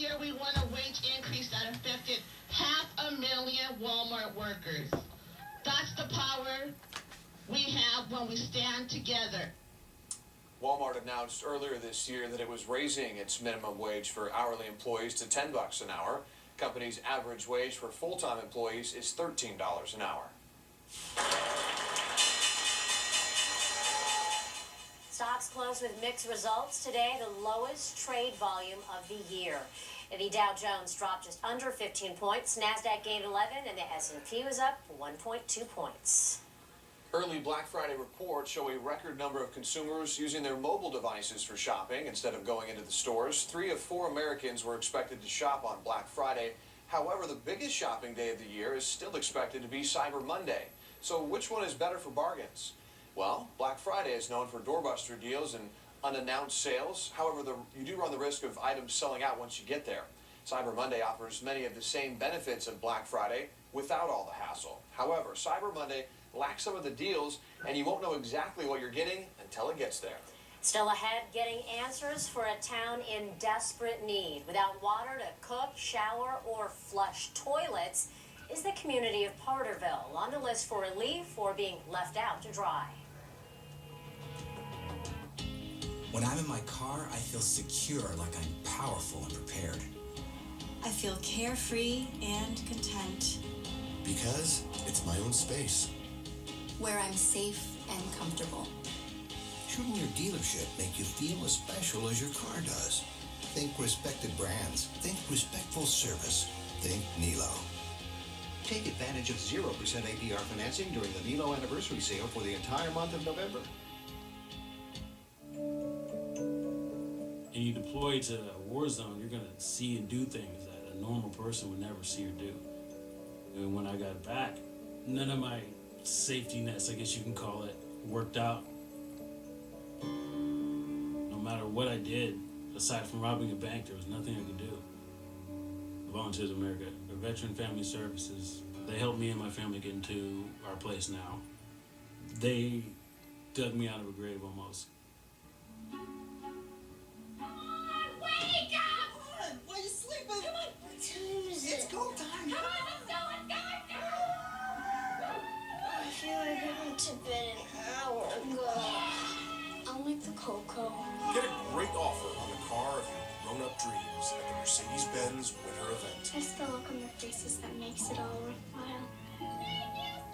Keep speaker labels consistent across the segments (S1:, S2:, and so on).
S1: year we won a wage increase that affected 500,000 Walmart workers. That's the power we have when we stand together.
S2: Walmart announced earlier this year that it was raising its minimum wage for hourly employees to $10 an hour. Company's average wage for full-time employees is $13 an hour.
S3: Stocks closed with mixed results today, the lowest trade volume of the year. The Dow Jones dropped just under 15 points, NASDAQ gained 11, and the S&P was up 1.2 points.
S2: Early Black Friday reports show a record number of consumers using their mobile devices for shopping instead of going into the stores. 3 of 4 Americans were expected to shop on Black Friday. However, the biggest shopping day of the year is still expected to be Cyber Monday. So which one is better for bargains? Well, Black Friday is known for doorbuster deals and unannounced sales. However, you do run the risk of items selling out once you get there. Cyber Monday offers many of the same benefits of Black Friday without all the hassle. However, Cyber Monday lacks some of the deals, and you won't know exactly what you're getting until it gets there.
S3: Still ahead, getting answers for a town in desperate need. Without water to cook, shower, or flush toilets, is the community of Porterville on the list for relief or being left out to dry.
S4: When I'm in my car, I feel secure, like I'm powerful and prepared.
S5: I feel carefree and content.
S6: Because it's my own space.
S5: Where I'm safe and comfortable.
S6: Shouldn't your dealership make you feel as special as your car does? Think respected brands. Think respectful service. Think Nilo. Take advantage of 0% APR financing during the Nilo anniversary sale for the entire month of November.
S7: And you deploy to a war zone, you're going to see and do things that a normal person would never see or do. And when I got back, none of my safety nets, I guess you can call it, worked out. No matter what I did, aside from robbing a bank, there was nothing I could do. Volunteers of America, or Veteran Family Services, they helped me and my family get into our place now. They dug me out of a grave almost.
S8: Wake up! Come on, why are you sleeping? Come on, what time is it? It's go time. Come on, let's go, let's go, let's go!
S9: I feel like I went to bed an hour ago. I'll make the cocoa.
S10: Get a great offer on the car of your grown-up dreams at the Mercedes-Benz Winter Event.
S9: It's the look on their faces that makes it all worthwhile.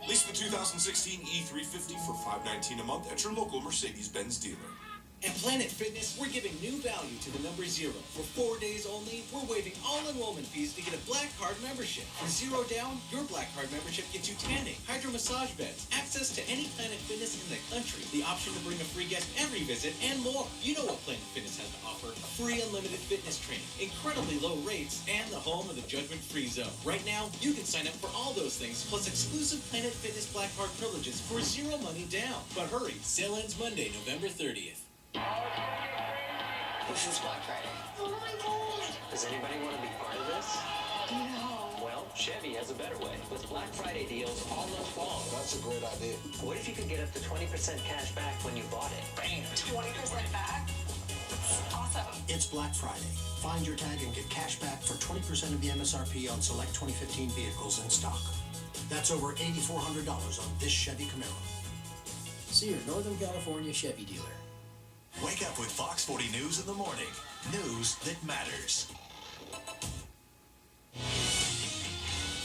S10: Lease the 2016 E350 for $519 a month at your local Mercedes-Benz dealer.
S11: At Planet Fitness, we're giving new value to the number 0. For 4 days only, we're waiving all enrollment fees to get a Black Card membership. For $0 down, your Black Card membership gets you tanning, hydro massage beds, access to any Planet Fitness in the country, the option to bring a free guest every visit, and more. You know what Planet Fitness has to offer. Free unlimited fitness training, incredibly low rates, and the home of the judgment-free zone. Right now, you can sign up for all those things, plus exclusive Planet Fitness Black Card privileges for $0 money down. But hurry, sale ends Monday, November 30th.
S12: This is Black Friday.
S9: Oh my God!
S12: Does anybody want to be part of this?
S9: No.
S12: Well, Chevy has a better way. With Black Friday deals all month long.
S6: That's a great idea.
S12: What if you could get up to 20% cash back when you bought it? Bam!
S8: 20% back? Awesome.
S13: It's Black Friday. Find your tag and get cash back for 20% of the MSRP on select 2015 vehicles in stock. That's over $8,400 on this Chevy Camaro.
S14: See your Northern California Chevy dealer.
S15: Wake up with Fox 40 News in the morning. News that matters.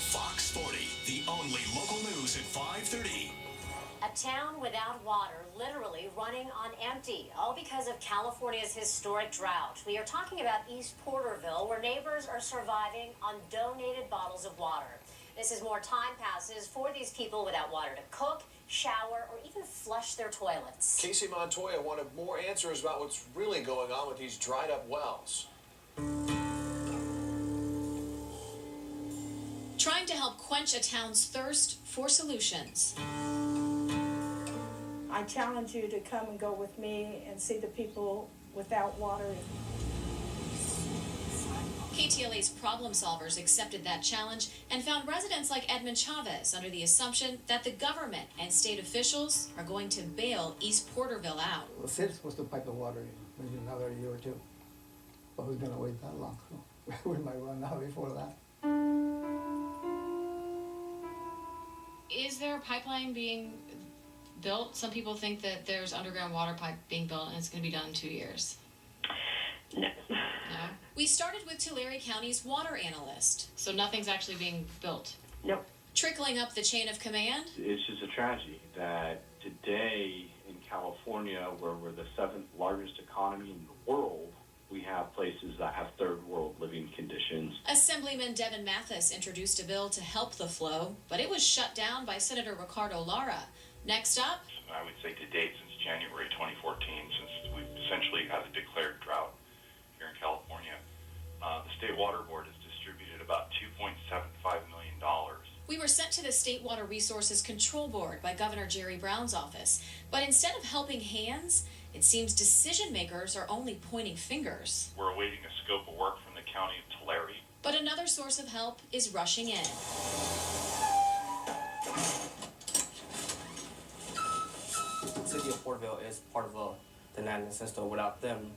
S15: Fox 40, the only local news at 5:30.
S3: A town without water, literally running on empty, all because of California's historic drought. We are talking about East Porterville, where neighbors are surviving on donated bottles of water. This as more time passes for these people without water to cook, shower, or even flush their toilets.
S2: Casey Montoya wanted more answers about what's really going on with these dried up wells.
S16: Trying to help quench a town's thirst for solutions.
S17: I challenge you to come and go with me and see the people without water.
S16: KTLA's problem solvers accepted that challenge and found residents like Edmund Chavez under the assumption that the government and state officials are going to bail East Porterville out.
S18: The city's supposed to pipe the water in maybe another year or two, but we're going to wait that long. So we might run out before that.
S16: Is there a pipeline being built? Some people think that there's underground water pipe being built and it's going to be done in 2 years.
S19: No.
S16: No? We started with Tulare County's water analyst. So nothing's actually being built?
S19: Nope.
S16: Trickling up the chain of command?
S20: It's just a tragedy that today in California, where we're the 7th largest economy in the world, we have places that have third world living conditions.
S16: Assemblyman Devin Mathis introduced a bill to help the flow, but it was shut down by Senator Ricardo Lara. Next up,
S21: I would say to date, since January 2014, since we've essentially had a declared drought here in California, the State Water Board has distributed about $2.75 million.
S16: we were sent to the State Water Resources Control Board by Governor Jerry Brown's office. But instead of helping hands, it seems decision makers are only pointing fingers.
S21: We're awaiting a scope of work from the County of Tulare.
S16: But another source of help is rushing in.
S22: The city of Porterville is part of the 99-cent store. Without them,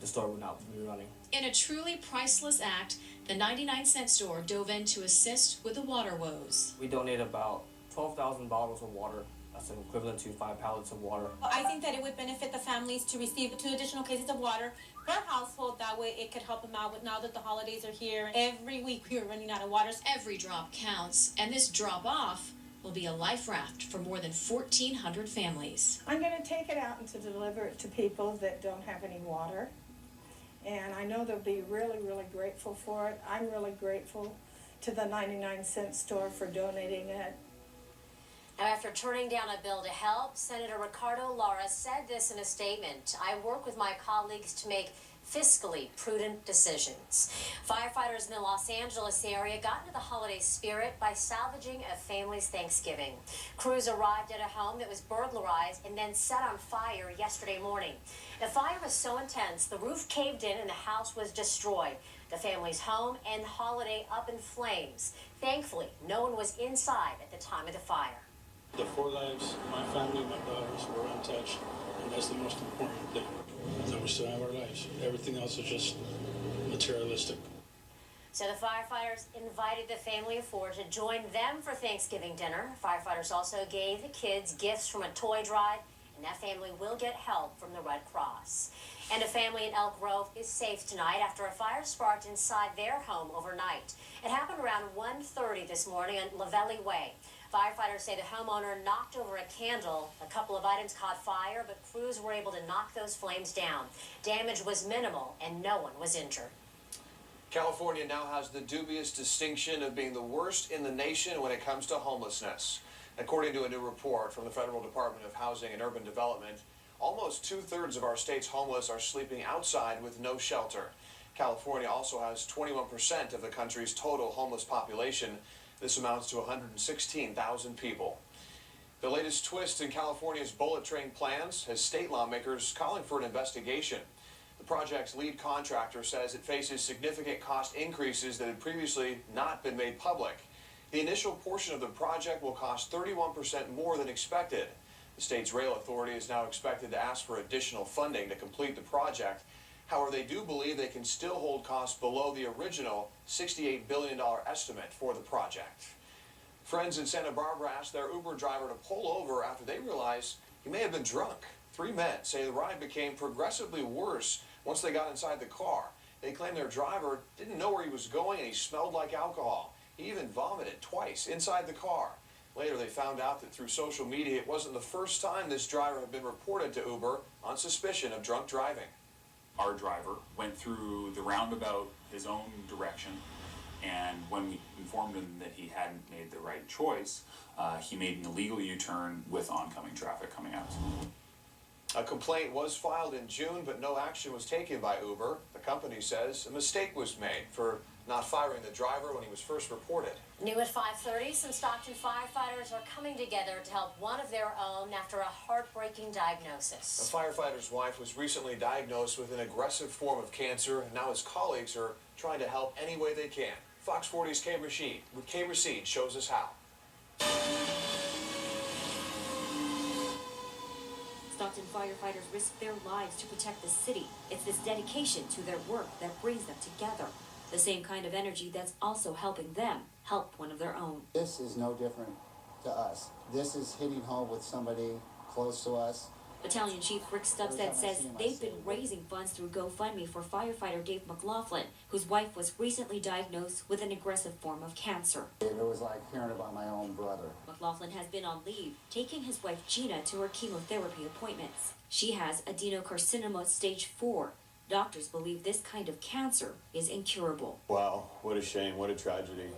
S22: the store would not be running.
S16: In a truly priceless act, the 99-cent store dove in to assist with the water woes.
S22: We donate about 12,000 bottles of water. That's equivalent to 5 pallets of water.
S23: I think that it would benefit the families to receive 2 additional cases of water per household. That way it could help them out with now that the holidays are here. Every week we are running out of water.
S16: Every drop counts, and this drop-off will be a life raft for more than 1,400 families.
S17: I'm going to take it out and to deliver it to people that don't have any water. And I know they'll be really, really grateful for it. I'm really grateful to the 99-cent store for donating it.
S3: Now, after turning down a bill to help, Senator Ricardo Lara said this in a statement: "I work with my colleagues to make fiscally prudent decisions." Firefighters in the Los Angeles area got into the holiday spirit by salvaging a family's Thanksgiving. Crews arrived at a home that was burglarized and then set on fire yesterday morning. The fire was so intense, the roof caved in and the house was destroyed. The family's home and holiday up in flames. Thankfully, no one was inside at the time of the fire.
S7: The 4 lives, my family, my daughters, were untouched, and that's the most important thing. That we still have our lives. Everything else is just materialistic.
S3: So the firefighters invited the family of 4 to join them for Thanksgiving dinner. Firefighters also gave the kids gifts from a toy drive, and that family will get help from the Red Cross. And a family in Elk Grove is safe tonight after a fire sparked inside their home overnight. It happened around 1:30 this morning on Lavelli Way. Firefighters say the homeowner knocked over a candle. A couple of items caught fire, but crews were able to knock those flames down. Damage was minimal, and no one was injured.
S2: California now has the dubious distinction of being the worst in the nation when it comes to homelessness. According to a new report from the Federal Department of Housing and Urban Development, almost 2/3 of our state's homeless are sleeping outside with no shelter. California also has 21% of the country's total homeless population. This amounts to 116,000 people. The latest twist in California's bullet train plans has state lawmakers calling for an investigation. The project's lead contractor says it faces significant cost increases that had previously not been made public. The initial portion of the project will cost 31% more than expected. The state's rail authority is now expected to ask for additional funding to complete the project. However, they do believe they can still hold costs below the original $68 billion estimate for the project. Friends in Santa Barbara asked their Uber driver to pull over after they realized he may have been drunk. 3 men say the ride became progressively worse once they got inside the car. They claim their driver didn't know where he was going and he smelled like alcohol. He even vomited twice inside the car. Later, they found out that through social media, it wasn't the first time this driver had been reported to Uber on suspicion of drunk driving.
S24: Our driver went through the roundabout his own direction, and when we informed him that he hadn't made the right choice, he made an illegal U-turn with oncoming traffic coming at us.
S2: A complaint was filed in June, but no action was taken by Uber. The company says a mistake was made for not firing the driver when he was first reported.
S3: New at 5:30, some Stockton firefighters are coming together to help one of their own after a heartbreaking diagnosis.
S2: A firefighter's wife was recently diagnosed with an aggressive form of cancer, and now his colleagues are trying to help any way they can. Fox 40's Kay Rashid shows us how.
S25: Stockton firefighters risk their lives to protect the city. It's this dedication to their work that brings them together. The same kind of energy that's also helping them help one of their own.
S18: This is no different to us. This is hitting home with somebody close to us.
S25: Battalion Chief Rick Stubstead says they've been raising funds through GoFundMe for firefighter Dave McLaughlin, whose wife was recently diagnosed with an aggressive form of cancer.
S18: It was like hearing about my own brother.
S25: McLaughlin has been on leave, taking his wife Gina to her chemotherapy appointments. She has adenocarcinoma stage 4. Doctors believe this kind of cancer is incurable.
S2: Wow, what a shame, what a tragedy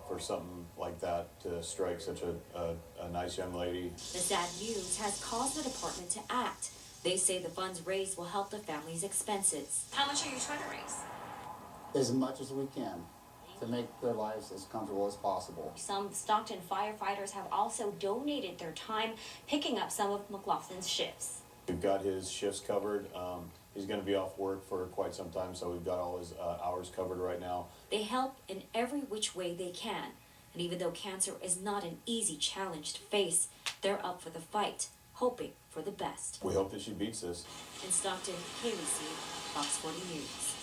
S2: for something like that to strike such a nice young lady.
S25: The sad news has caused the department to act. They say the funds raised will help the family's expenses.
S16: How much are you trying to raise?
S18: As much as we can to make their lives as comfortable as possible.
S25: Some Stockton firefighters have also donated their time picking up some of McLaughlin's shifts.
S2: We've got his shifts covered. He's going to be off work for quite some time, so we've got all his hours covered right now.
S25: They help in every which way they can. And even though cancer is not an easy challenge to face, they're up for the fight, hoping for the best.
S2: We hope that she beats this.
S25: In Stockton, Haley Seed, Fox 40 News.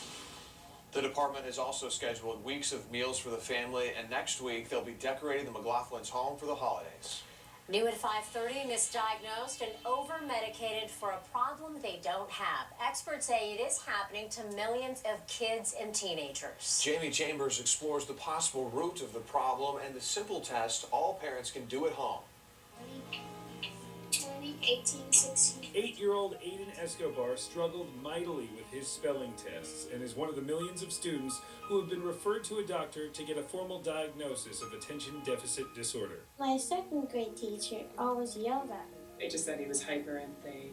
S2: The department has also scheduled weeks of meals for the family, and next week they'll be decorating the McLaughlin's home for the holidays.
S3: New at 5:30, misdiagnosed and over-medicated for a problem they don't have. Experts say it is happening to millions of kids and teenagers.
S2: Jamie Chambers explores the possible root of the problem and the simple test all parents can do at home.
S9: 20, 18, 16.
S1: 8-year-old Aiden Escobar struggled mightily with his spelling tests and is one of the millions of students who have been referred to a doctor to get a formal diagnosis of attention deficit disorder.
S9: My second grade teacher always yelled at me.
S4: They just said he was hyper, and they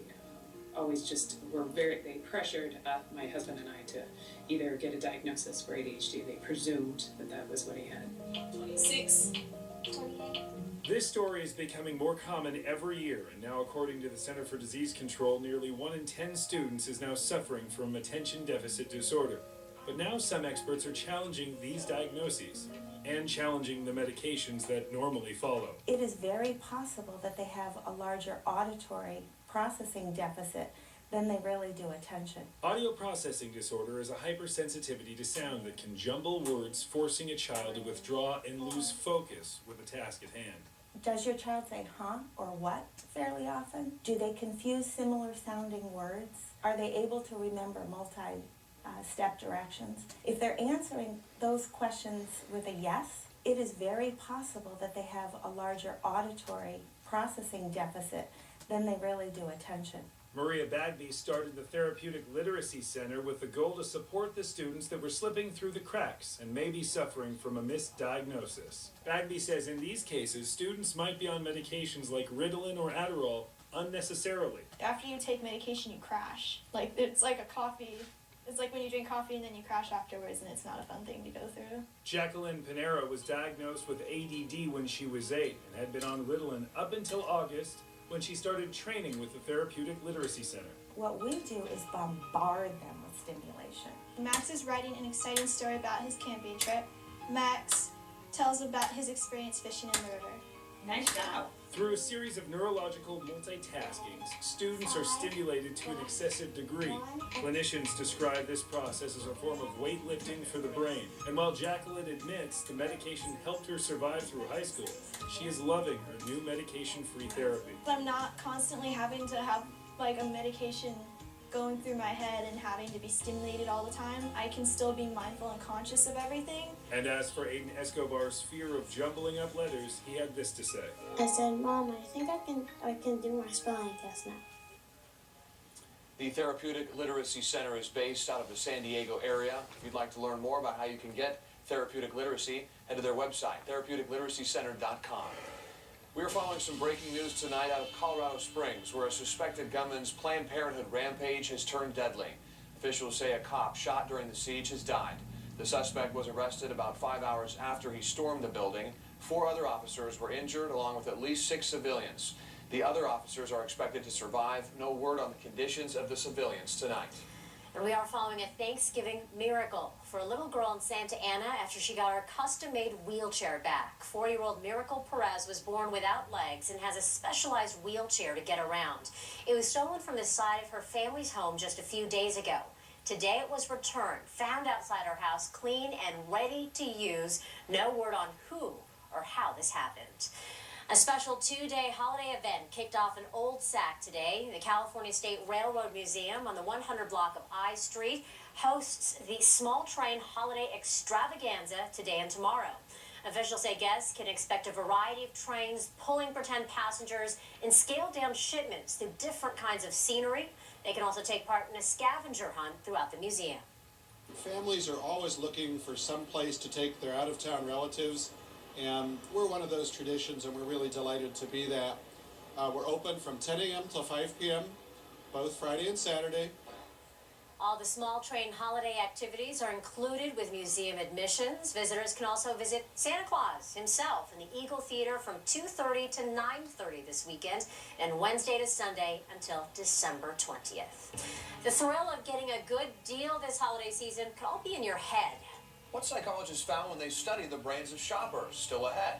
S4: always just they pressured my husband and I to either get a diagnosis for ADHD. They presumed that that was what he had.
S9: 26, 28.
S1: This story is becoming more common every year, and now according to the Center for Disease Control, nearly 1 in 10 students is now suffering from attention deficit disorder. But now some experts are challenging these diagnoses and challenging the medications that normally follow.
S5: It is very possible that they have a larger auditory processing deficit than they really do attention.
S1: Audio processing disorder is a hypersensitivity to sound that can jumble words, forcing a child to withdraw and lose focus with the task at hand.
S5: Does your child say huh or what fairly often? Do they confuse similar sounding words? Are they able to remember multi-step directions? If they're answering those questions with a yes, it is very possible that they have a larger auditory processing deficit than they really do attention.
S1: Maria Bagby started the Therapeutic Literacy Center with the goal to support the students that were slipping through the cracks and may be suffering from a misdiagnosis. Bagby says in these cases, students might be on medications like Ritalin or Adderall unnecessarily.
S10: After you take medication, you crash. Like, it's like a coffee. It's like when you drink coffee and then you crash afterwards, and it's not a fun thing to go through.
S1: Jacqueline Panera was diagnosed with ADD when she was 8 and had been on Ritalin up until August, when she started training with the Therapeutic Literacy Center.
S5: What we do is bombard them with stimulation.
S10: Max is writing an exciting story about his camping trip. Max tells about his experience fishing in the river.
S4: Nice job.
S1: Through a series of neurological multitaskings, students are stimulated to an excessive degree. Clinicians describe this process as a form of weightlifting for the brain. And while Jacqueline admits the medication helped her survive through high school, she is loving her new medication-free therapy.
S10: I'm not constantly having to have like a medication going through my head and having to be stimulated all the time. I can still be mindful and conscious of everything.
S1: And as for Aiden Escobar's fear of jumbling up letters, he had this to say.
S9: I said, Mom, I think I can do my spelling test now.
S2: The Therapeutic Literacy Center is based out of the San Diego area. If you'd like to learn more about how you can get therapeutic literacy, head to their website, therapeuticliteracycenter.com. We're following some breaking news tonight out of Colorado Springs, where a suspected gunman's Planned Parenthood rampage has turned deadly. Officials say a cop shot during the siege has died. The suspect was arrested about 5 hours after he stormed the building. 4 other officers were injured, along with at least 6 civilians. The other officers are expected to survive. No word on the conditions of the civilians tonight.
S3: And we are following a Thanksgiving miracle for a little girl in Santa Ana after she got her custom-made wheelchair back. 4-year-old Miracle Perez was born without legs and has a specialized wheelchair to get around. It was stolen from the side of her family's home just a few days ago. Today it was returned, found outside her house, clean and ready to use. No word on who or how this happened. A special two-day holiday event kicked off in Old Sac today. The California State Railroad Museum on the 100 block of I Street hosts the Small Train Holiday Extravaganza today and tomorrow. Officials say guests can expect a variety of trains pulling pretend passengers in scaled-down shipments through different kinds of scenery. They can also take part in a scavenger hunt throughout the museum.
S6: Families are always looking for some place to take their out-of-town relatives, and we're one of those traditions, and we're really delighted to be that. We're open from 10 a.m. till 5 p.m., both Friday and Saturday.
S3: All the Small Train holiday activities are included with museum admissions. Visitors can also visit Santa Claus himself in the Eagle Theater from 2:30 to 9:30 this weekend, and Wednesday to Sunday until December 20th. The thrill of getting a good deal this holiday season could all be in your head.
S2: What psychologists found when they study the brains of shoppers still ahead.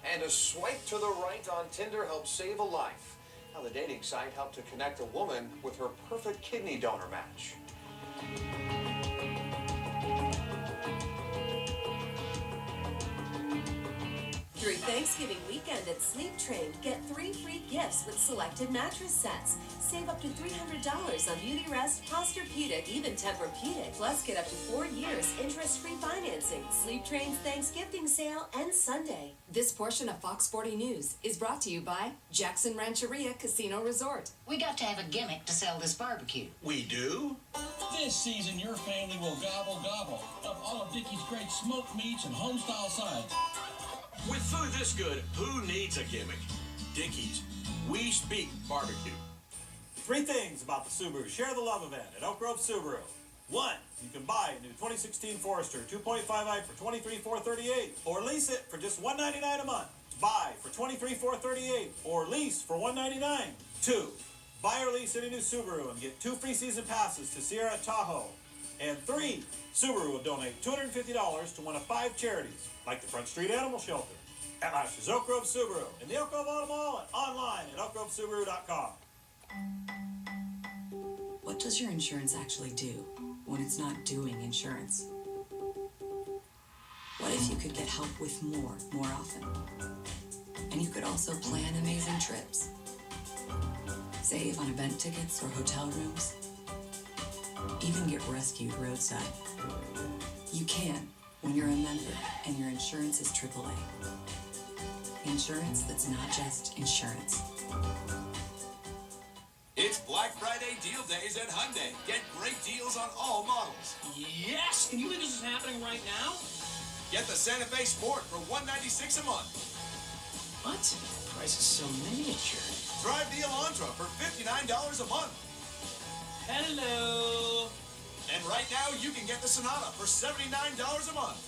S2: And a swipe to the right on Tinder helps save a life. How the dating site helped to connect a woman with her perfect kidney donor match.
S8: Through Thanksgiving weekend at Sleep Train, get 3 free gifts with selected mattress sets. Save up to $300 on Beauty Rest, Posturepedic, even Tempur-Pedic. Plus, get up to 4 years interest-free financing. Sleep Train's Thanksgiving sale ends Sunday.
S11: This portion of Fox 40 News is brought to you by Jackson Rancheria Casino Resort.
S12: We got to have a gimmick to sell this barbecue.
S19: We do?
S26: This season, your family will gobble up all of Dickey's great smoked meats and home-style sides.
S19: With food this good, who needs a gimmick? Dickey's. We speak barbecue.
S27: 3 things about the Subaru Share the Love event at Elk Grove Subaru. 1, you can buy a new 2016 Forester 2.5i for $23,438 or lease it for just $199 a month. Buy for $23,438 or lease for $199. 2, buy or lease any new Subaru and get 2 free season passes to Sierra and Tahoe. And 3, Subaru will donate $250 to one of 5 charities, like the Front Street Animal Shelter. At last is Elk Grove Subaru in the Elk Grove Auto Mall and online at elkgrovesubaru.com.
S28: What does your insurance actually do when it's not doing insurance? What if you could get help with more often? And you could also plan amazing trips. Save on event tickets or hotel rooms. Even get rescued roadside. You can when you're a member and your insurance is AAA. Insurance that's not just insurance.
S15: It's Black Friday deal days at Hyundai. Get great deals on all models.
S26: Yes! Can you believe this is happening right now?
S15: Get the Santa Fe Sport for $196 a month.
S26: What? The price is so miniature.
S15: Drive the Elantra for $59 a month.
S26: Hello!
S15: And right now, you can get the Sonata for $79 a month.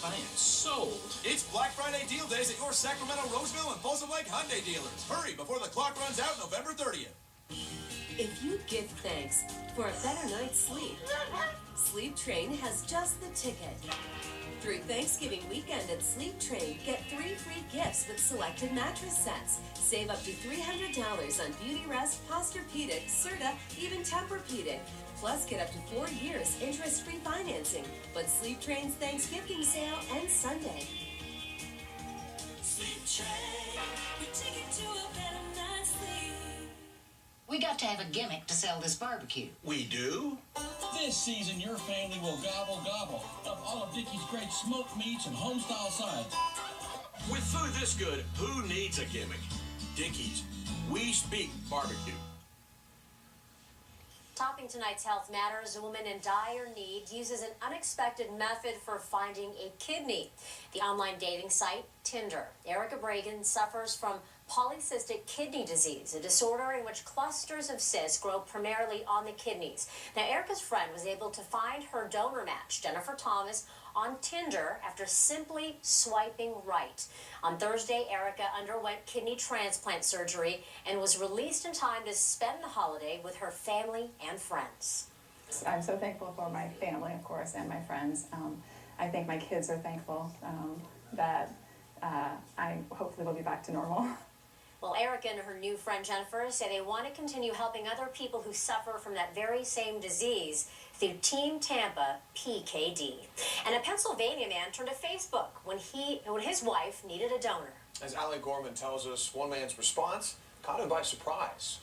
S26: I am sold.
S15: It's Black Friday deal days at your Sacramento, Roseville, and Folsom Lake Hyundai dealers. Hurry before the clock runs out November 30th.
S8: If you give thanks for a better night's sleep, Sleep Train has just the ticket. Through Thanksgiving weekend at Sleep Train, get 3 free gifts with selected mattress sets. Save up to $300 on Beauty Rest, Posturepedic, Serta, even Tempur-Pedic. Plus, get up to 4 years interest-free financing. But Sleep Train's Thanksgiving sale ends Sunday.
S12: Sleep Train, we take it to a better night's sleep. We got to have a gimmick to sell this barbecue.
S19: We do?
S26: This season, your family will gobble up all of Dickey's great smoked meats and home-style sides.
S19: With food this good, who needs a gimmick? Dickey's. We speak barbecue.
S3: Topping tonight's Health Matters, a woman in dire need uses an unexpected method for finding a kidney. The online dating site, Tinder. Erica Bragan suffers from polycystic kidney disease, a disorder in which clusters of cysts grow primarily on the kidneys. Now, Erica's friend was able to find her donor match, Jennifer Thomas, on Tinder after simply swiping right. On Thursday, Erica underwent kidney transplant surgery and was released in time to spend the holiday with her family and friends.
S29: I'm so thankful for my family, of course, and my friends. I think my kids are thankful that I hopefully will be back to normal.
S3: Well, Erica and her new friend Jennifer say they want to continue helping other people who suffer from that very same disease through Team Tampa PKD. And a Pennsylvania man turned to Facebook when his wife needed a donor.
S2: As Allie Gorman tells us, one man's response caught him by surprise.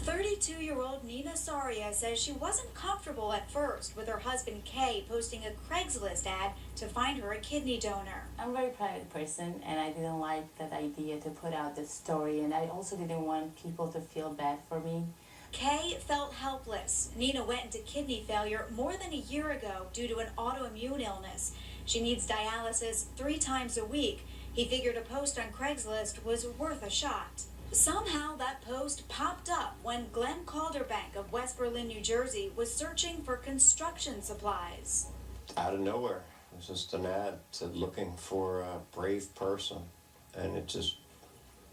S7: 32-year-old Nina Saria says she wasn't comfortable at first with her husband Kay posting a Craigslist ad to find her a kidney donor.
S13: I'm a very private person, and I didn't like that idea to put out this story, and I also didn't want people to feel bad for me.
S7: Kay felt helpless. Nina went into kidney failure more than a year ago due to an autoimmune illness. She needs dialysis 3 times a week. He figured a post on Craigslist was worth a shot. Somehow that post popped up when Glenn Calderbank of West Berlin, New Jersey was searching for construction supplies.
S14: Out of nowhere, it was just an ad said looking for a brave person. And it just,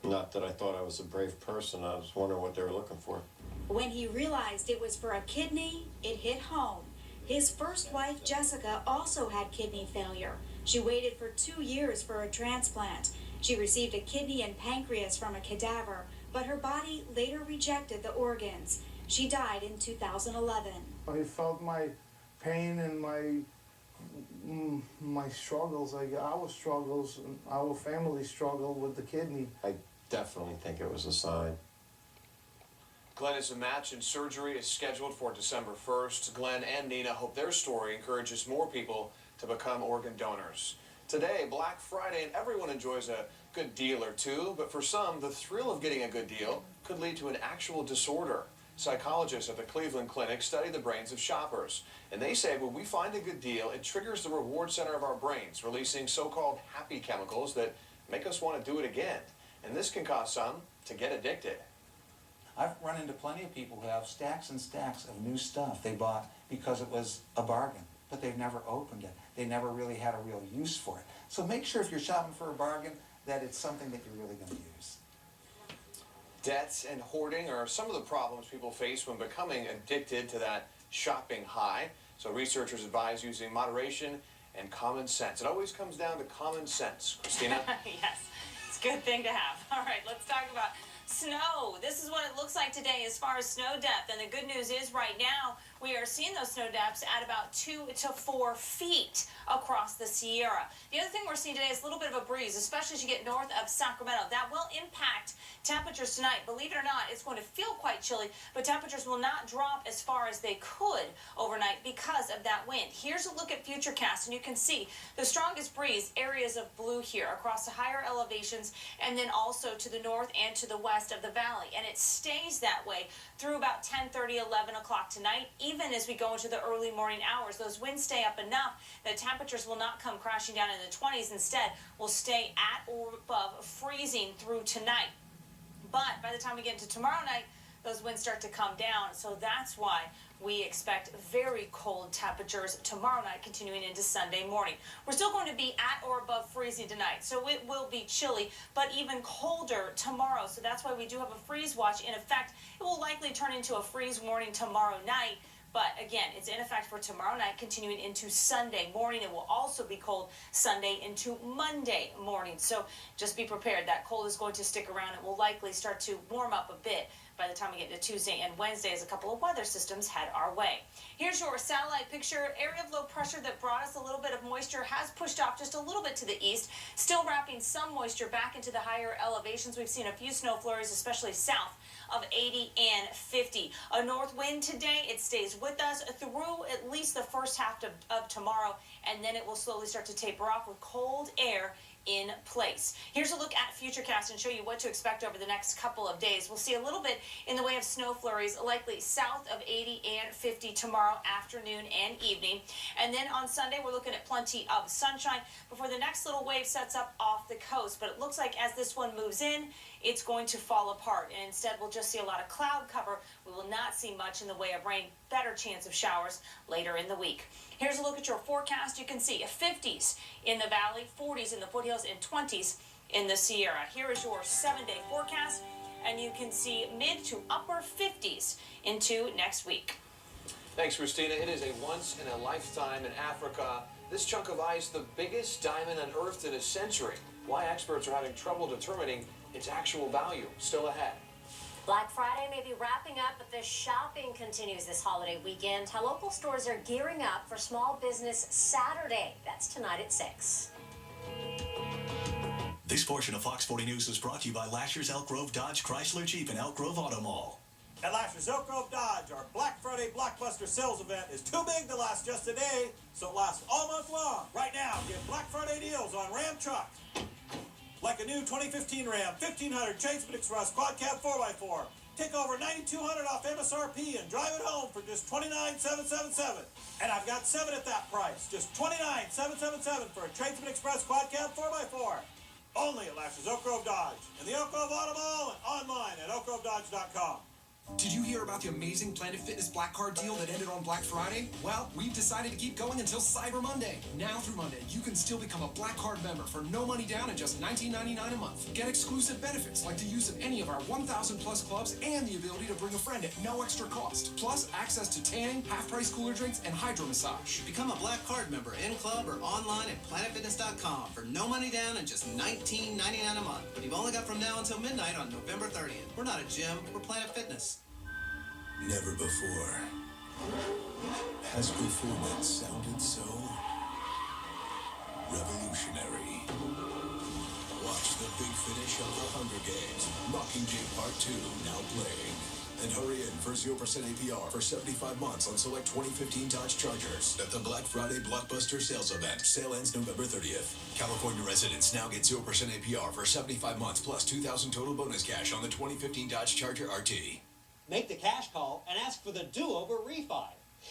S14: not that I thought I was a brave person, I was wondering what they were looking for.
S7: When he realized it was for a kidney, it hit home. His first wife, Jessica, also had kidney failure. She waited for 2 years for a transplant. She received a kidney and pancreas from a cadaver, but her body later rejected the organs. She died in 2011.
S17: I felt my pain and my struggles, our struggles, our family struggle with the kidney.
S14: I definitely think it was a sign.
S2: Glenn is a match and surgery is scheduled for December 1st. Glenn and Nina hope their story encourages more people to become organ donors. Today, Black Friday, and everyone enjoys a good deal or two, but for some, the thrill of getting a good deal could lead to an actual disorder. Psychologists at the Cleveland Clinic study the brains of shoppers, and they say when we find a good deal, it triggers the reward center of our brains, releasing so-called happy chemicals that make us want to do it again. And this can cause some to get addicted.
S20: I've run into plenty of people who have stacks and stacks of new stuff they bought because it was a bargain, but they've never opened it. They never really had a real use for it. So make sure if you're shopping for a bargain that it's something that you're really going to use.
S2: Debts and hoarding are some of the problems people face when becoming addicted to that shopping high. So researchers advise using moderation and common sense. It always comes down to common sense. Christina?
S21: Yes, it's a good thing to have. All right, let's talk about snow. This is what it looks like today as far as snow depth. And the good news is right now we are seeing those snow depths at about 2 to 4 feet across the Sierra. The other thing we're seeing today is a little bit of a breeze, especially as you get north of Sacramento. That will impact temperatures tonight. Believe it or not, it's going to feel quite chilly, but temperatures will not drop as far as they could overnight because of that wind. Here's a look at Futurecast, and you can see the strongest breeze, areas of blue here across the higher elevations, and then also to the north and to the west of the valley. And it stays that way through about 10:30, 11 o'clock tonight. Even as we go into the early morning hours, those winds stay up enough that temperatures will not come crashing down in the 20s. Instead, will stay at or above freezing through tonight. But by the time we get into tomorrow night, those winds start to come down. So that's why we expect very cold temperatures tomorrow night continuing into Sunday morning. We're still going to be at or above freezing tonight, so it will be chilly, but even colder tomorrow. So that's why we do have a freeze watch in effect. It will likely turn into a freeze warning tomorrow night. But again, it's in effect for tomorrow night, continuing into Sunday morning. It will also be cold Sunday into Monday morning. So just be prepared. That cold is going to stick around. It will likely start to warm up a bit by the time we get to Tuesday and Wednesday as a couple of weather systems head our way. Here's your satellite picture. Area of low pressure that brought us a little bit of moisture has pushed off just a little bit to the east, still wrapping some moisture back into the higher elevations. We've seen a few snow flurries, especially south of 80 and 50. A north wind today. It stays with us through at least the first half of tomorrow, and then it will slowly start to taper off with cold air in place. Here's a look at Futurecast and show you what to expect over the next couple of days. We'll see a little bit in the way of snow flurries, likely south of 80 and 50 tomorrow afternoon and evening. And then on Sunday, we're looking at plenty of sunshine before the next little wave sets up off the coast. But it looks like as this one moves in, it's going to fall apart. And instead, we'll just see a lot of cloud cover. We will not see much in the way of rain. Better chance of showers later in the week. Here's a look at your forecast. You can see 50s in the valley, 40s in the foothills, and 20s in the Sierra. Here is your 7-day forecast, and you can see mid to upper 50s into next week.
S2: Thanks, Christina. It is a once in a lifetime in Africa. This chunk of ice, the biggest diamond unearthed in a century. Why experts are having trouble determining its actual value still ahead.
S3: Black Friday may be wrapping up, but the shopping continues this holiday weekend. How local stores are gearing up for Small Business Saturday. That's tonight at 6.
S4: This portion of Fox 40 News is brought to you by Lasher's Elk Grove Dodge Chrysler Jeep and Elk Grove Auto Mall.
S27: At Lasher's Elk Grove Dodge, our Black Friday Blockbuster sales event is too big to last just a day, so it lasts all month long. Right now, get Black Friday deals on Ram trucks. Like a new 2015 Ram 1500 Tradesman Express Quad Cab 4x4. Take over $9,200 off MSRP and drive it home for just $29,777. And I've got 7 at that price, just $29,777 for a Tradesman Express Quad Cab 4x4. Only at Lasher's Elk Grove Dodge, in the Elk Grove Auto Mall, and online at elkgrovedodge.com.
S5: Did you hear about the amazing Planet Fitness Black Card deal that ended on Black Friday? Well, we've decided to keep going until Cyber Monday. Now through Monday, you can still become a Black Card member for no money down and just $19.99 a month. Get exclusive benefits like the use of any of our 1,000 plus clubs and the ability to bring a friend at no extra cost. Plus, access to tanning, half-price cooler drinks, and hydro massage.
S10: Become a Black Card member in club or online at planetfitness.com for no money down and just $19.99 a month. But you've only got from now until midnight on November 30th. We're not a gym, we're Planet Fitness.
S16: Never before has performance sounded so revolutionary. Watch the big finish of The Hunger Games, Mockingjay Part 2, now playing. And hurry in for 0% APR for 75 months on select 2015 Dodge Chargers at the Black Friday Blockbuster Sales Event. Sale ends November 30th. California residents now get 0% APR for 75 months plus $2,000 total bonus cash on the 2015 Dodge Charger RT.
S18: Make the cash call and ask for the do-over refi.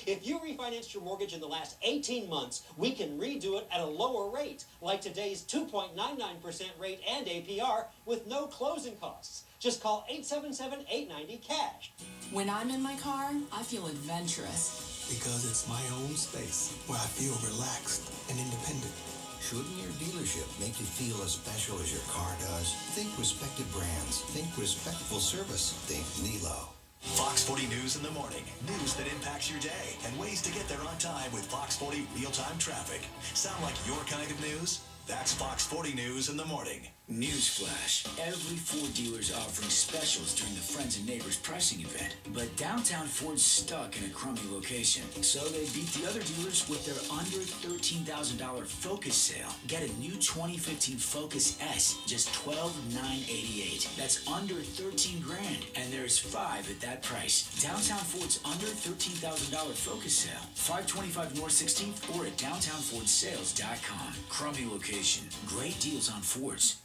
S18: If you refinanced your mortgage in the last 18 months, we can redo it at a lower rate, like today's 2.99% rate and APR with no closing costs. Just call 877-890-CASH.
S28: When I'm in my car, I feel adventurous.
S16: Because it's my own space where I feel relaxed and independent.
S22: Shouldn't your dealership make you feel as special as your car does? Think respected brands. Think respectful service. Think Nilo.
S4: Fox 40 News in the morning. News that impacts your day and ways to get there on time with Fox 40 real-time traffic. Sound like your kind of news? That's Fox 40 News in the morning.
S23: Newsflash. Every Ford dealer is offering specials during the Friends and Neighbors pricing event. But downtown Ford's stuck in a crummy location. So they beat the other dealers with their under $13,000 Focus sale. Get a new 2015 Focus S, just $12,988. That's under 13 grand. And there's 5 at that price. Downtown Ford's under $13,000 Focus sale. 525 North 16th or at downtownfordsales.com. Crummy location. Great deals on Fords.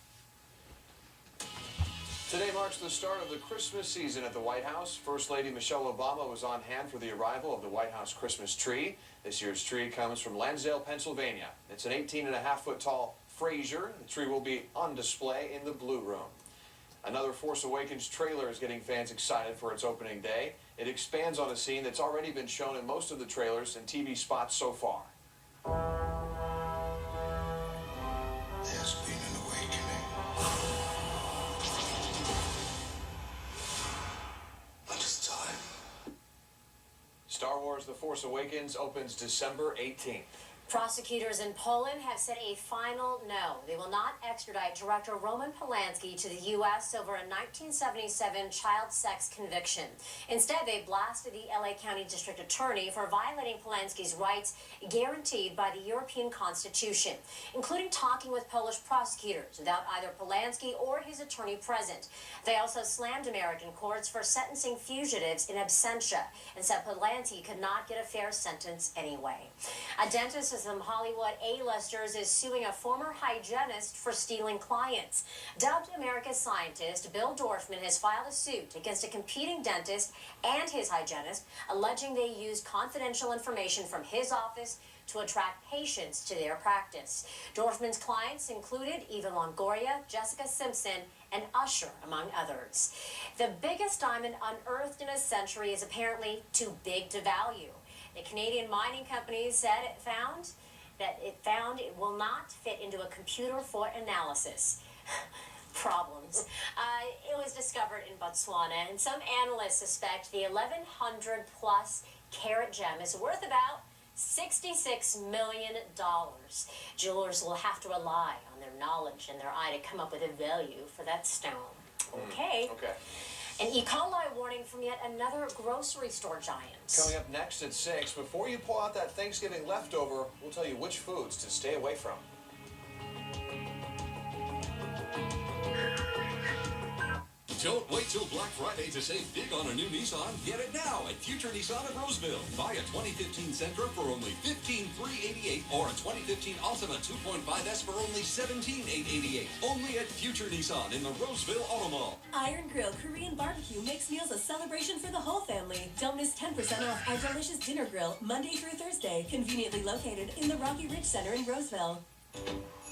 S2: Today marks the start of the Christmas season at the White House. First Lady Michelle Obama was on hand for the arrival of the White House Christmas tree. This year's tree comes from Lansdale, Pennsylvania. It's an 18.5-foot tall Fraser. The tree will be on display in the Blue Room. Another Force Awakens trailer is getting fans excited for its opening day. It expands on a scene that's already been shown in most of the trailers and TV spots so far.
S22: There's been an awakening. It's time.
S2: Star Wars The Force Awakens opens December 18th.
S3: Prosecutors in Poland have said a final no. They will not extradite director Roman Polanski to the U.S. over a 1977 child sex conviction. Instead, they blasted the L.A. County District Attorney for violating Polanski's rights guaranteed by the European Constitution, including talking with Polish prosecutors without either Polanski or his attorney present. They also slammed American courts for sentencing fugitives in absentia and said Polanski could not get a fair sentence anyway. A dentist with some Hollywood A-listers is suing a former hygienist for stealing clients. Dubbed America's Scientist, Bill Dorfman has filed a suit against a competing dentist and his hygienist, alleging they used confidential information from his office to attract patients to their practice. Dorfman's clients included Eva Longoria, Jessica Simpson, and Usher, among others. The biggest diamond unearthed in a century is apparently too big to value. The Canadian mining company said it found it will not fit into a computer for analysis. Problems. It was discovered in Botswana, and some analysts suspect the 1,100 plus carat gem is worth about $66 million. Jewelers will have to rely on their knowledge and their eye to come up with a value for that stone. Okay.
S2: Okay.
S3: An E. coli warning from yet another grocery store giant.
S2: Coming up next at 6, before you pull out that Thanksgiving leftover, we'll tell you which foods to stay away from.
S1: Don't wait till Black Friday to save big on a new Nissan. Get it now at Future Nissan of Roseville. Buy a 2015 Sentra for only $15,388 or a 2015 Altima 2.5S for only $17,888. Only at Future Nissan in the Roseville Auto Mall.
S6: Iron Grill Korean Barbecue makes meals a celebration for the whole family. Don't miss 10% off our delicious dinner grill Monday through Thursday, conveniently located in the Rocky Ridge Center in Roseville.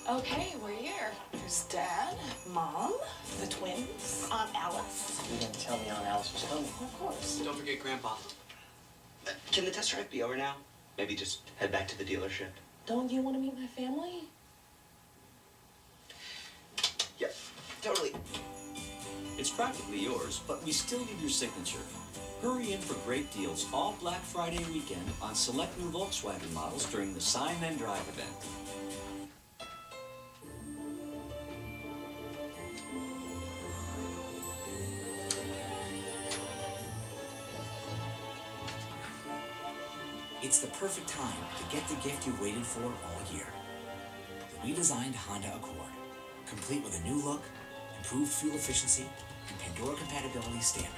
S8: Okay, we're here. There's Dad, Mom, the twins, Aunt Alice.
S9: You didn't tell me Aunt Alice was coming.
S8: Of course.
S9: Don't forget Grandpa. Can the test drive be over now? Maybe just head back to the dealership.
S8: Don't you want to meet my family?
S9: Yep, totally.
S11: It's practically yours, but we still need your signature. Hurry in for great deals all Black Friday weekend on select new Volkswagen models during the Sign Then Drive event.
S23: It's the perfect time to get the gift you've waited for all year. The redesigned Honda Accord, complete with a new look, improved fuel efficiency, and Pandora compatibility standard.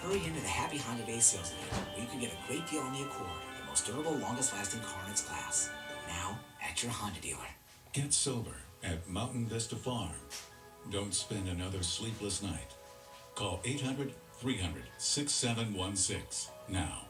S23: Hurry into the Happy Honda Day sales event where you can get a great deal on the Accord, the most durable, longest-lasting car in its class. Now at your Honda dealer.
S12: Get sober at Mountain Vista Farm. Don't spend another sleepless night. Call 800-300-6716 now.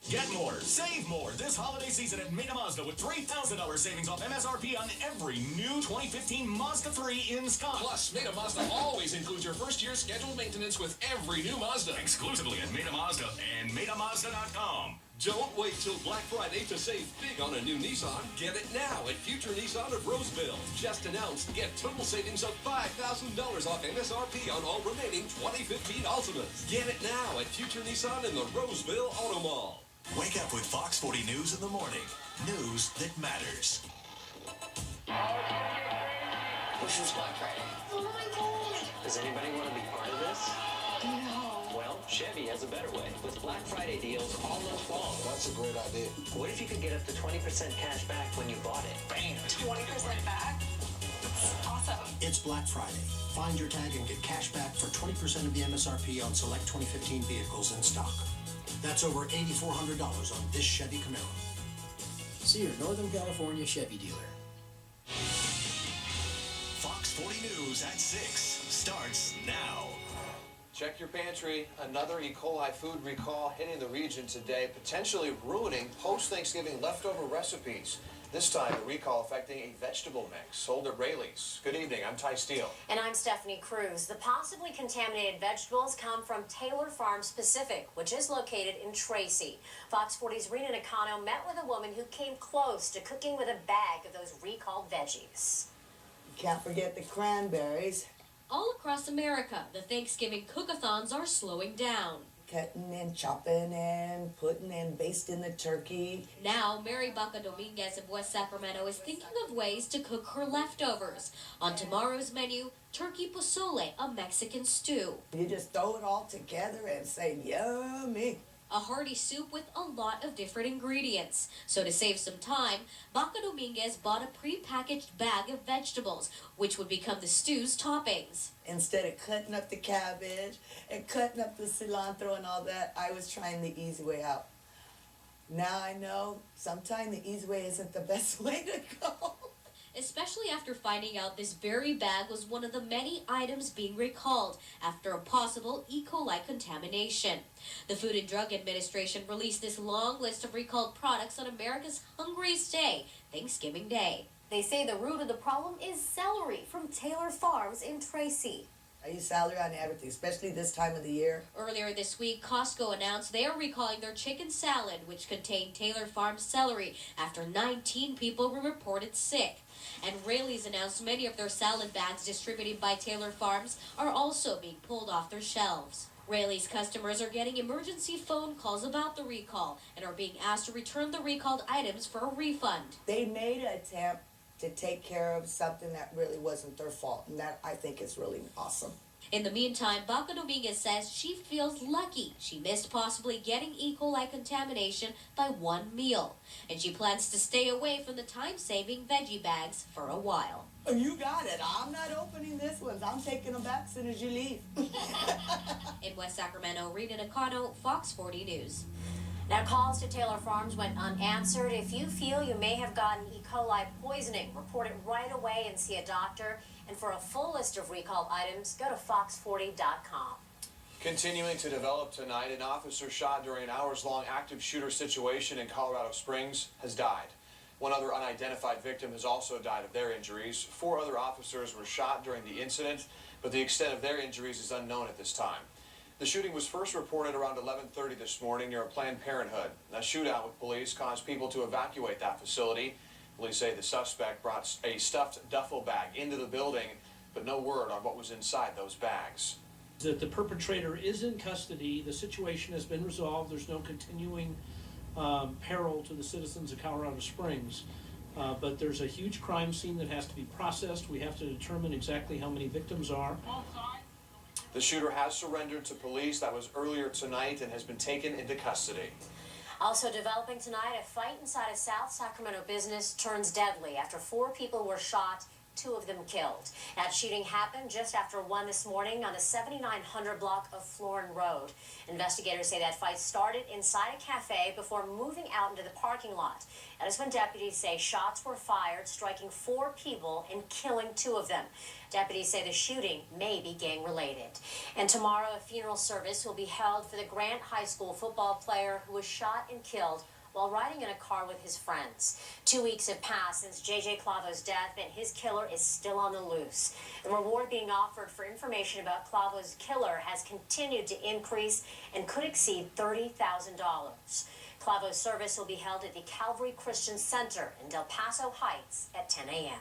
S15: Get more, save more this holiday season at Maida Mazda with $3,000 savings off MSRP on every new 2015 Mazda 3 in stock.
S24: Plus, Maida Mazda always includes your first year scheduled maintenance with every new Mazda.
S15: Exclusively at Maida Mazda and MaidaMazda.com.
S1: Don't wait till Black Friday to save big on a new Nissan. Get it now at Future Nissan of Roseville. Just announced, get total savings of $5,000 off MSRP on all remaining 2015 Altimas. Get it now at Future Nissan in the Roseville Auto Mall.
S4: Wake up with Fox 40 News in the morning. News that matters.
S9: This is Black Friday.
S8: Oh my God.
S9: Does anybody want to be part of this?
S8: No.
S9: Well, Chevy has a better way with Black Friday deals all month long.
S25: That's a great idea.
S9: What if you could get up to 20% cash back when you bought it?
S8: Bam. 20% back? Awesome.
S22: It's Black Friday. Find your tag and get cash back for 20% of the MSRP on select 2015 vehicles in stock. That's over $8,400 on this Chevy Camaro.
S30: See your Northern California Chevy dealer.
S4: Fox 40 News at 6 starts now.
S2: Check your pantry. Another E. coli food recall hitting the region today, potentially ruining post-Thanksgiving leftover recipes. This time, a recall affecting a vegetable mix sold at Raley's. Good evening, I'm Ty Steele.
S3: And I'm Stephanie Cruz. The possibly contaminated vegetables come from Taylor Farms Pacific, which is located in Tracy. Fox 40's Rena Nakano met with a woman who came close to cooking with a bag of those recalled veggies.
S31: Can't forget the cranberries.
S32: All across America, the Thanksgiving cook-a-thons are slowing down.
S31: Cutting and chopping and putting and basting the turkey.
S32: Now, Mary Baca Dominguez of West Sacramento is thinking of ways to cook her leftovers. On tomorrow's menu, turkey pozole, a Mexican stew.
S31: You just throw it all together and say, yummy.
S32: A hearty soup with a lot of different ingredients. So to save some time, Baca Dominguez bought a pre-packaged bag of vegetables, which would become the stew's toppings.
S31: Instead of cutting up the cabbage and cutting up the cilantro and all that, I was trying the easy way out. Now I know sometimes the easy way isn't the best way to go.
S32: Especially after finding out this very bag was one of the many items being recalled after a possible E. coli contamination. The Food and Drug Administration released this long list of recalled products on America's hungriest day, Thanksgiving Day.
S3: They say the root of the problem is celery from Taylor Farms in Tracy.
S31: I use celery on everything, especially this time of the year.
S32: Earlier this week, Costco announced they are recalling their chicken salad, which contained Taylor Farms celery, after 19 people were reported sick. And Raley's announced many of their salad bags distributed by Taylor Farms are also being pulled off their shelves. Raley's customers are getting emergency phone calls about the recall and are being asked to return the recalled items for a refund.
S31: They made an attempt to take care of something that really wasn't their fault, and that I think is really awesome.
S32: In the meantime, Baca Dominguez says she feels lucky she missed possibly getting E. coli contamination by one meal, and she plans to stay away from the time-saving veggie bags for a while.
S31: You got it. I'm not opening this one. I'm taking them back as soon as you leave.
S32: In West Sacramento, Rita Nakano, Fox 40 News.
S3: Now, calls to Taylor Farms went unanswered. If you feel you may have gotten E. coli poisoning, report it right away and see a doctor. And for a full list of recalled items, go to fox40.com.
S2: Continuing to develop tonight, an officer shot during an hours-long active shooter situation in Colorado Springs has died. One other unidentified victim has also died of their injuries. 4 other officers were shot during the incident, but the extent of their injuries is unknown at this time. The shooting was first reported around 11:30 this morning near a Planned Parenthood. A shootout with police caused people to evacuate that facility. Police say the suspect brought a stuffed duffel bag into the building, but no word on what was inside those bags.
S5: That the perpetrator is in custody. The situation has been resolved. There's no continuing peril to the citizens of Colorado Springs. But there's a huge crime scene that has to be processed. We have to determine exactly how many victims are.
S2: The shooter has surrendered to police. That was earlier tonight and has been taken into custody.
S3: Also developing tonight, a fight inside a South Sacramento business turns deadly after 4 people were shot, 2 of them killed. That shooting happened just after 1 this morning on the 7900 block of Florin Road. Investigators say that fight started inside a cafe before moving out into the parking lot. That is when deputies say shots were fired, striking 4 people and killing 2 of them. Deputies say the shooting may be gang-related. And tomorrow, a funeral service will be held for the Grant High School football player who was shot and killed while riding in a car with his friends. 2 weeks have passed since J.J. Clavo's death, and his killer is still on the loose. The reward being offered for information about Clavo's killer has continued to increase and could exceed $30,000. Clavo's service will be held at the Calvary Christian Center in Del Paso Heights at 10 a.m.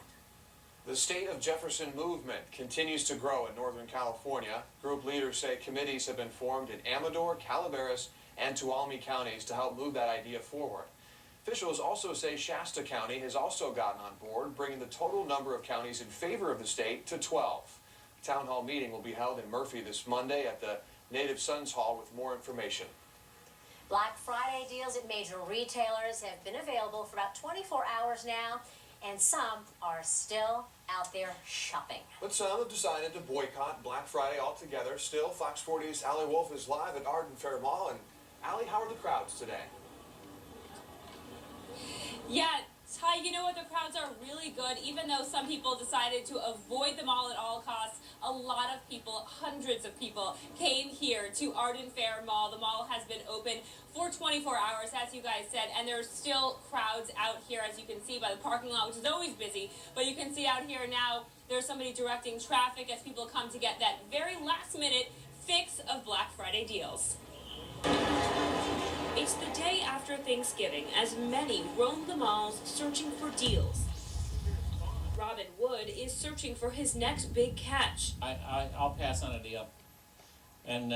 S2: The State of Jefferson movement continues to grow in Northern California. Group leaders say committees have been formed in Amador, Calaveras, and Tuolumne counties to help move that idea forward. Officials also say Shasta County has also gotten on board, bringing the total number of counties in favor of the state to 12. A town hall meeting will be held in Murphy this Monday at the Native Sons Hall with more information.
S3: Black Friday deals at major retailers have been available for about 24 hours now, and some are still out there shopping.
S2: But some have decided to boycott Black Friday altogether. Still, Fox 40's Allie Wolf is live at Arden Fair Mall. And Allie, how are the crowds today?
S7: Yeah, Ty, you know what? The crowds are really good. Even though some people decided to avoid the mall at all costs, a lot of people, hundreds of people, came here to Arden Fair Mall. The mall has been open for 24 hours, as you guys said, and there's still crowds out here, as you can see by the parking lot, which is always busy. But you can see out here now, there's somebody directing traffic as people come to get that very last-minute fix of Black Friday deals. It's the day after Thanksgiving as many roam the malls searching for deals. Robin Wood is searching for his next big catch.
S13: I'll pass on a deal and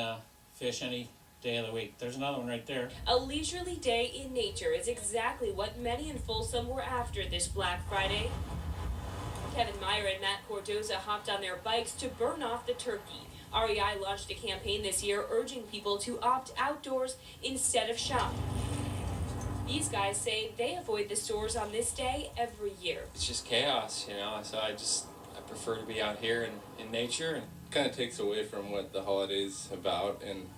S13: fish any day of the week. There's another one right there.
S7: A leisurely day in nature is exactly what many in Folsom were after this Black Friday. Kevin Meyer and Matt Cordoza hopped on their bikes to burn off the turkey. REI launched a campaign this year urging people to opt outdoors instead of shop. These guys say they avoid the stores on this day every year.
S14: It's just chaos, you know, so I prefer to be out here in nature. And kind of takes away from what the holiday's about, and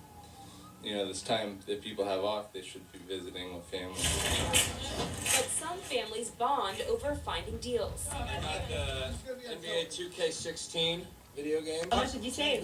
S14: you know, this time that people have off, they should be visiting with family.
S7: But some families bond over finding deals.
S14: Got the NBA 2K16 video game.
S7: How much did you save?